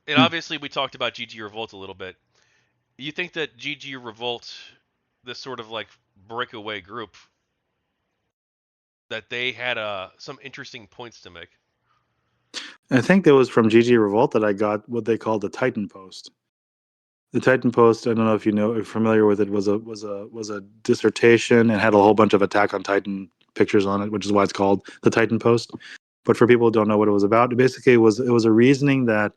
And obviously we talked about GGRevolt a little bit. You think that GGRevolt, this sort of like breakaway group, that they had some interesting points to make? I think that was from GGRevolt that I got what they called the Titan Post. The Titan Post, I don't know if you know, if you're familiar with it, was a dissertation and had a whole bunch of Attack on Titan pictures on it, which is why it's called the Titan Post. But for people who don't know what it was about, basically it was a reasoning that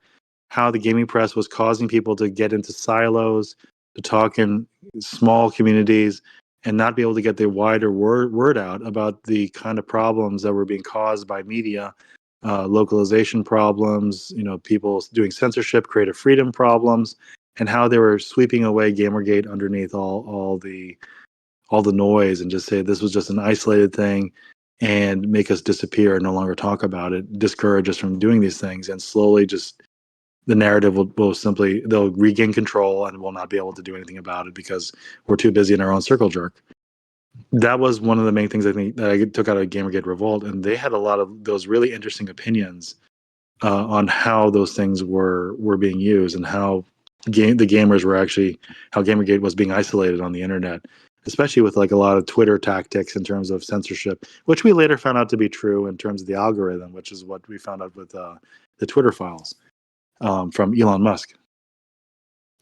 how the gaming press was causing people to get into silos, to talk in small communities, and not be able to get their wider word out about the kind of problems that were being caused by media, localization problems, people doing censorship, creative freedom problems, and how they were sweeping away Gamergate underneath all the noise and just say this was just an isolated thing and make us disappear and no longer talk about it, discourage us from doing these things, and slowly just the narrative will simply they'll regain control and will not be able to do anything about it because we're too busy in our own circle jerk. That was one of the main things I think that I took out of Gamergate Revolt, and they had a lot of those really interesting opinions on how those things were being used and how the gamers were actually how Gamergate was being isolated on the internet, especially with like a lot of Twitter tactics in terms of censorship, which we later found out to be true in terms of the algorithm, which is what we found out with the Twitter files from Elon Musk.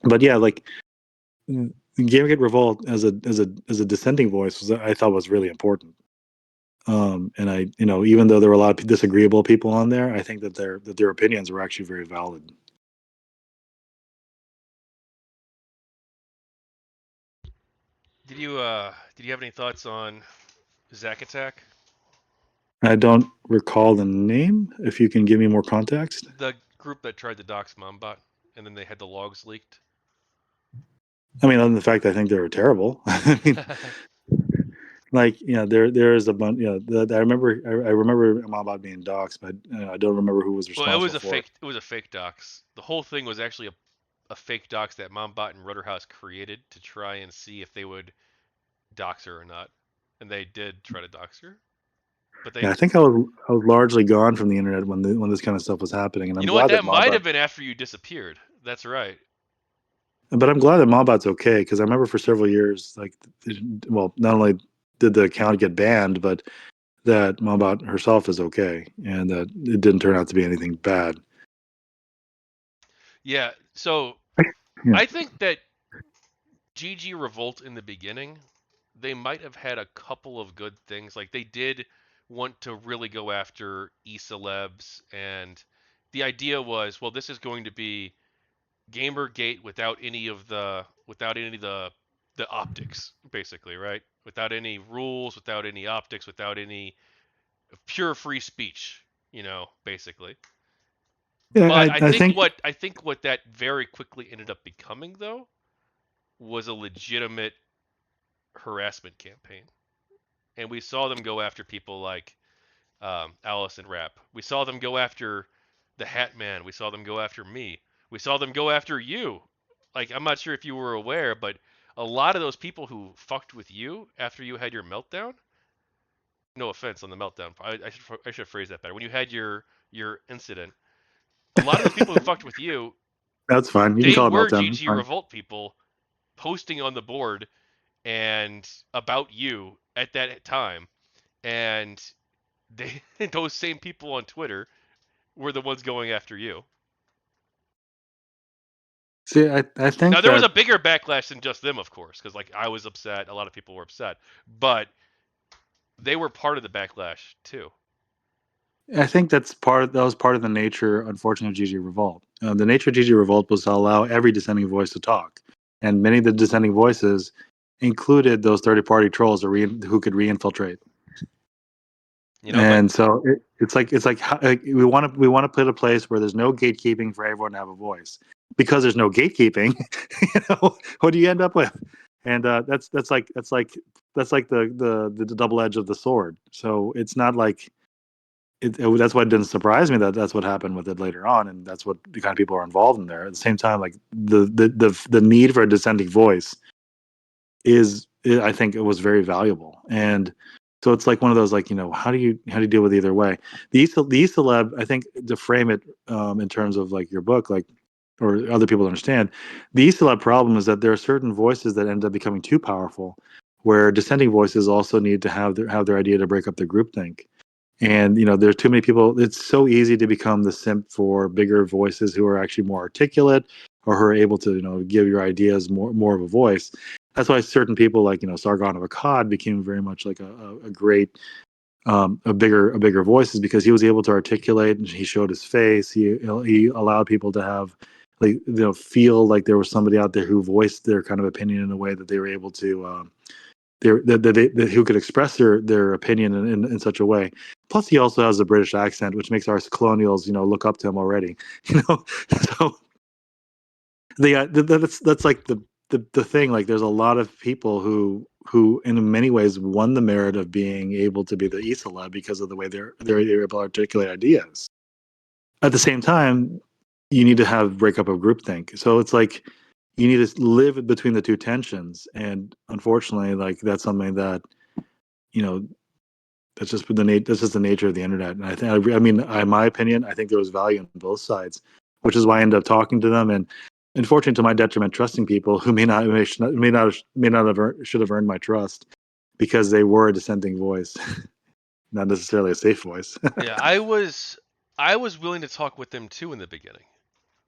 But yeah, like Gamergate Revolt as a dissenting voice I thought was really important. And I, even though there were a lot of disagreeable people on there, I think that their opinions were actually very valid. Did you have any thoughts on ZachAttack? I don't recall the name. If you can give me more context. The group that tried to dox Mombot, and then they had the logs leaked. I mean, other than the fact that I think they were terrible. I mean, like, there is a bunch. I remember Mombot being doxxed, but I don't remember who was Well, it was responsible a for it. fake. It was a fake dox. The whole thing was actually a fake dox that Mombot and Rudderhouse created to try and see if they would dox her or not, and they did try to dox her. But Yeah, they, I think I was largely gone from the internet when this kind of stuff was happening, and you I'm know what? glad that That might Mombot. have been after you disappeared. That's right. But I'm glad that Mombot's okay because I remember for several years, like, well, not only did the account get banned, but that Mombot herself is okay, and that it didn't turn out to be anything bad. Yeah. So Yeah. I think that GGRevolt in the beginning, they might have had a couple of good things. Like they did want to really go after e-celebs, and the idea was, well, this is going to be GamerGate without any of the optics, basically, right? Without any rules, without any optics, without any pure free speech, basically. Yeah, But I think. I think what that very quickly ended up becoming though was a legitimate harassment campaign. And we saw them go after people like Allison Rapp. We saw them go after the Hat Man. We saw them go after me. We saw them go after you. Like, I'm not sure if you were aware, but a lot of those people who fucked with you after you had your meltdown. No offense on the meltdown. I should phrase that better. When you had your incident, a lot of those people who fucked with you, That's fine. You can they call it were meltdown. It's GG fine. Revolt people posting on the board and about you at that time, and they those same people on Twitter were the ones going after you. See, I Now think there was that a bigger backlash than just them, of course, because like I was upset, a lot of people were upset, but they were part of the backlash too. that was part of the nature, unfortunately, of GG Revolt. The nature of GG Revolt was to allow every dissenting voice to talk, and many of the dissenting voices included those third-party trolls who could re-infiltrate. But And so it's like we want to put a place where there's no gatekeeping for everyone to have a voice. Because there's no gatekeeping, what do you end up with? And that's like the double edge of the sword. So it's not like that's why it didn't surprise me that that's what happened with it later on, and that's what the kind of people are involved in there. At the same time, like the need for a dissenting voice I think it was very valuable. And so it's like one of those, like, how do you deal with either way? The celeb, I think, to frame it in terms of like your book, like or other people understand. The ESLab problem is that there are certain voices that end up becoming too powerful, where dissenting voices also need to have their idea to break up the groupthink. And there's too many people. It's so easy to become the simp for bigger voices who are actually more articulate or who are able to give your ideas more of a voice. That's why certain people like Sargon of Akkad became very much like a great a bigger voice, is because he was able to articulate and he showed his face. He allowed people to have like feel like there was somebody out there who voiced their kind of opinion in a way that they were able to who could express their opinion in such a way. Plus, he also has a British accent, which makes our colonials look up to him already. So that's like the thing. Like, there's a lot of people who in many ways won the merit of being able to be the Isola because of the way they're able to articulate ideas. At the same time, you need to have breakup of groupthink. So it's like you need to live between the two tensions, and unfortunately, like, that's something that that's just the nature of the internet. And I mean, in my opinion, I think there was value on both sides, which is why I ended up talking to them, and unfortunately, to my detriment, trusting people who may not should have earned my trust because they were a dissenting voice, not necessarily a safe voice. Yeah, I was willing to talk with them too in the beginning.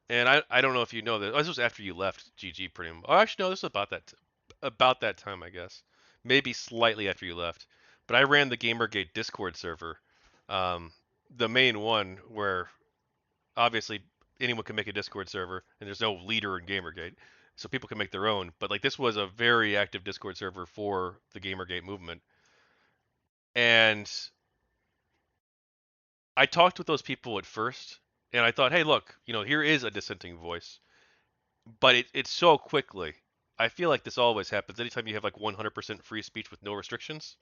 And I don't know if you know that. This was after you left GG pretty much. Oh, actually no, this was about that time, I guess. Maybe slightly after you left. But I ran the GamerGate Discord server. Um, the main one where obviously anyone can make a Discord server and there's no leader in GamerGate. So people can make their own, but like this was a very active Discord server for the GamerGate movement. And I talked with those people at first and I thought, "Hey, look, here is a dissenting voice." But it's so quickly. I feel like this always happens anytime you have like 100% free speech with no restrictions.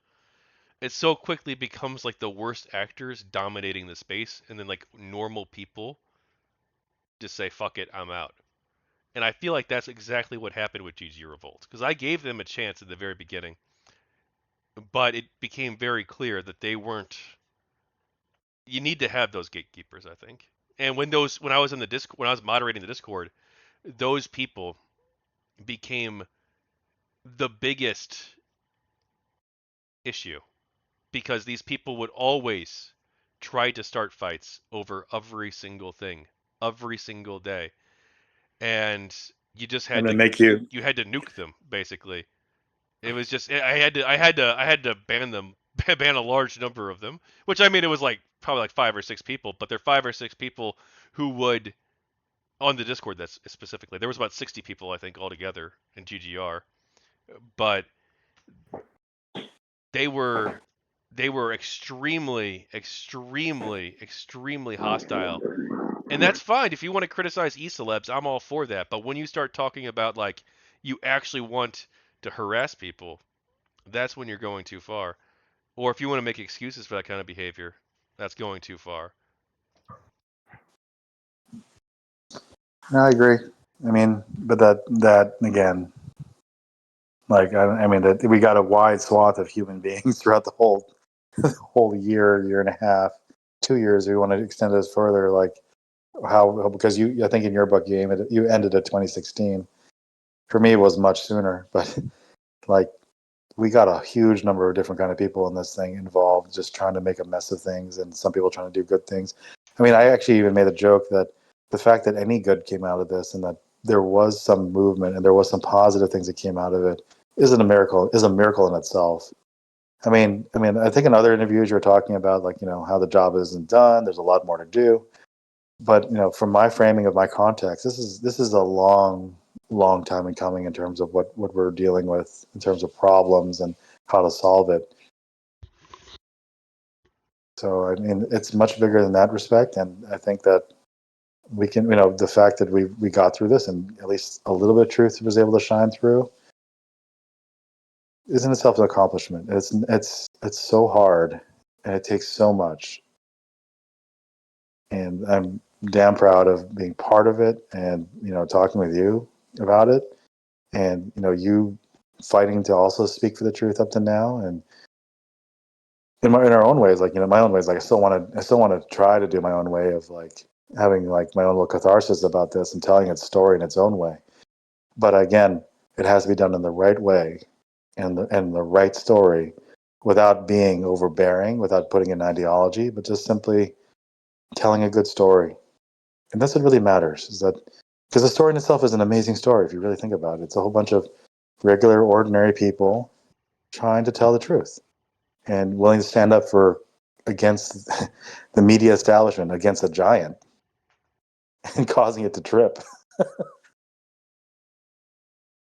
It so quickly becomes like the worst actors dominating the space, and then like normal people just say, "Fuck it, I'm out." And I feel like that's exactly what happened with GGRevolt, because I gave them a chance at the very beginning, but it became very clear that they weren't. You need to have those gatekeepers, I think. And when I was in the when I was moderating the Discord, those people became the biggest issue because these people would always try to start fights over every single thing, every single day, and you just And had to then make you you had to nuke them basically. It was just I had to ban them, ban a large number of them, which I mean it was like probably like 5 or 6 people, but they're 5 or 6 people who would on the Discord, that's specifically there was about 60 people I think altogether in GGR, but they were they were extremely, extremely, extremely hostile. And that's fine. If you want to criticize e-celebs, I'm all for that. But when you start talking about like you actually want to harass people, that's when you're going too far. Or if you want to make excuses for that kind of behavior, that's going too far. No, I agree. I mean, but that again, like I mean that we got a wide swath of human beings throughout the whole year and a half, 2 years. We want to extend this further, like how because I think in your book you ended at 2016. For me, it was much sooner, but like we got a huge number of different kind of people in this thing involved, just trying to make a mess of things, and some people trying to do good things. I mean, I actually even made a joke that the fact that any good came out of this, and that there was some movement and there was some positive things that came out of it, is a miracle in itself. I think in other interviews you're talking about like how the job isn't done. There's a lot more to do, but from my framing of my context, this is a long time in coming in terms of what we're dealing with in terms of problems and how to solve it. So I mean, it's much bigger than that respect, and I think that we can, the fact that we got through this and at least a little bit of truth was able to shine through is in itself an accomplishment. It's so hard, and it takes so much, and I'm damn proud of being part of it, and talking with you about it, and you fighting to also speak for the truth up to now, and in our own ways, like my own ways, like I still want to try to do my own way of like having like my own little catharsis about this and telling its story in its own way. But again, it has to be done in the right way and the right story, without being overbearing, without putting in ideology, but just simply telling a good story. And that's what really matters, is that because the story in itself is an amazing story if you really think about it. It's a whole bunch of regular, ordinary people trying to tell the truth and willing to stand up for against the media establishment, against a giant, and causing it to trip.